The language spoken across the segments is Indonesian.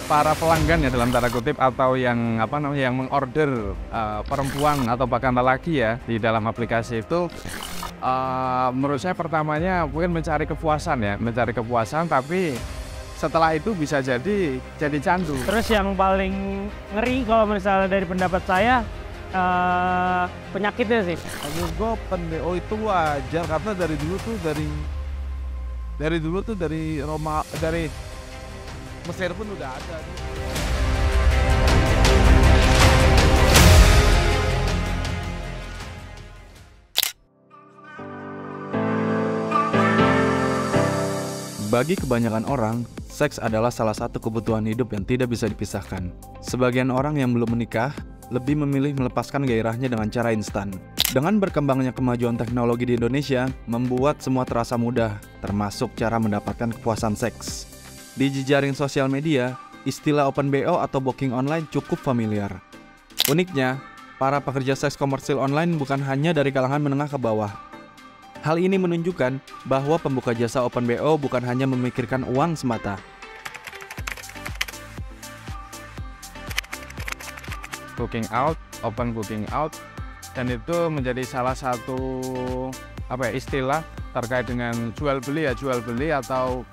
para pelanggan ya dalam tanda kutip atau yang yang mengorder perempuan atau bahkan lelaki ya di dalam aplikasi itu menurut saya pertamanya mungkin mencari kepuasan tapi setelah itu bisa jadi candu. Terus yang paling ngeri kalau misalnya dari pendapat saya penyakitnya sih. Menurut gue open BO itu wajar karena dari dulu tuh dari Mesir pun udah ada. Bagi kebanyakan orang, seks adalah salah satu kebutuhan hidup yang tidak bisa dipisahkan. Sebagian orang yang belum menikah lebih memilih melepaskan gairahnya dengan cara instan. Dengan berkembangnya kemajuan teknologi di Indonesia, membuat semua terasa mudah, termasuk cara mendapatkan kepuasan seks. Di jejaring sosial media, istilah open BO atau booking online cukup familiar. Uniknya, para pekerja seks komersil online bukan hanya dari kalangan menengah ke bawah. Hal ini menunjukkan bahwa pembuka jasa open BO bukan hanya memikirkan uang semata. Open booking out, dan itu menjadi salah satu istilah terkait dengan jual beli atau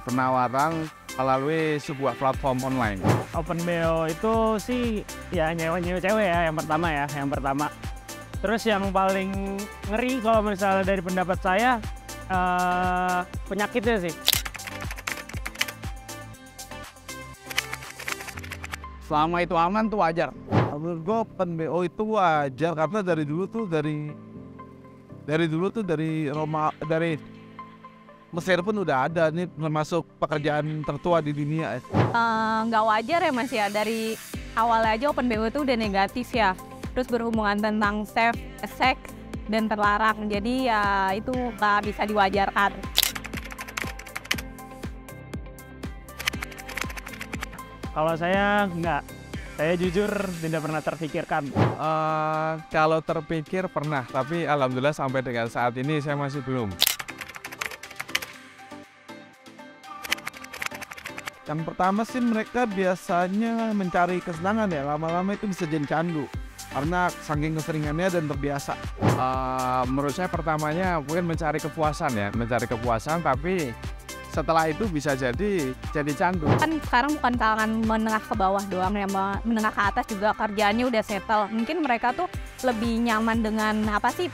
penawaran melalui sebuah platform online. Open BO itu sih ya nyewa cewek ya yang pertama. Terus yang paling ngeri kalau misalnya dari pendapat saya penyakitnya sih. Selama itu aman tuh wajar. Menurut gue open BO itu wajar karena dari Mesir pun udah ada, nih termasuk pekerjaan tertua di dunia. Nggak wajar ya Mas ya, dari awal aja open BO itu udah negatif ya. Terus berhubungan tentang seks dan terlarang, jadi ya itu nggak bisa diwajarkan. Kalau saya nggak, saya jujur tidak pernah terpikirkan. Kalau terpikir pernah, tapi alhamdulillah sampai dengan saat ini saya masih belum. Yang pertama sih mereka biasanya mencari kesenangan ya, lama-lama itu bisa jadi candu karena saking keseringannya dan terbiasa. Menurut saya pertamanya mungkin mencari kepuasan tapi setelah itu bisa jadi candu. Kan sekarang bukan kalangan menengah ke bawah doang ya, menengah ke atas juga kerjaannya udah settle. Mungkin mereka tuh lebih nyaman dengan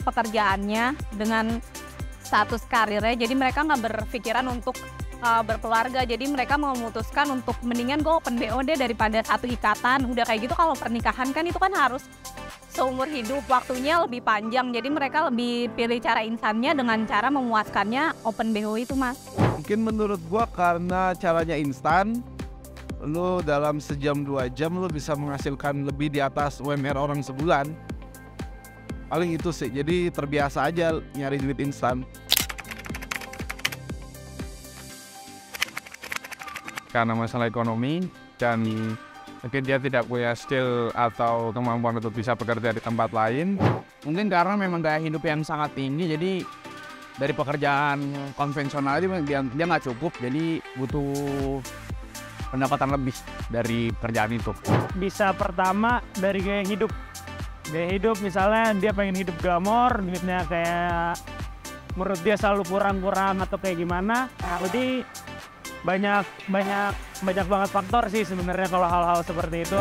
pekerjaannya, dengan status karirnya, jadi mereka nggak berpikiran untuk berkeluarga. Jadi mereka memutuskan untuk mendingan gue open BO deh daripada satu ikatan. Udah kayak gitu, kalau pernikahan kan itu kan harus seumur hidup, waktunya lebih panjang. Jadi mereka lebih pilih cara insannya dengan cara memuaskannya open BO itu, Mas. Mungkin menurut gua karena caranya instan, lu dalam sejam 2 jam lu bisa menghasilkan lebih di atas UMR orang sebulan. Paling itu sih, jadi terbiasa aja nyari duit instan. Karena masalah ekonomi dan mungkin dia tidak punya skill atau kemampuan untuk bisa bekerja di tempat lain. Mungkin karena memang gaya hidup yang sangat tinggi, jadi dari pekerjaan konvensional aja dia nggak cukup, jadi butuh pendapatan lebih dari pekerjaan itu. Bisa pertama dari gaya hidup misalnya dia pengen hidup glamor, duitnya kayak menurut dia selalu kurang atau kayak gimana. Jadi banyak banget faktor sih sebenarnya kalau hal-hal seperti itu.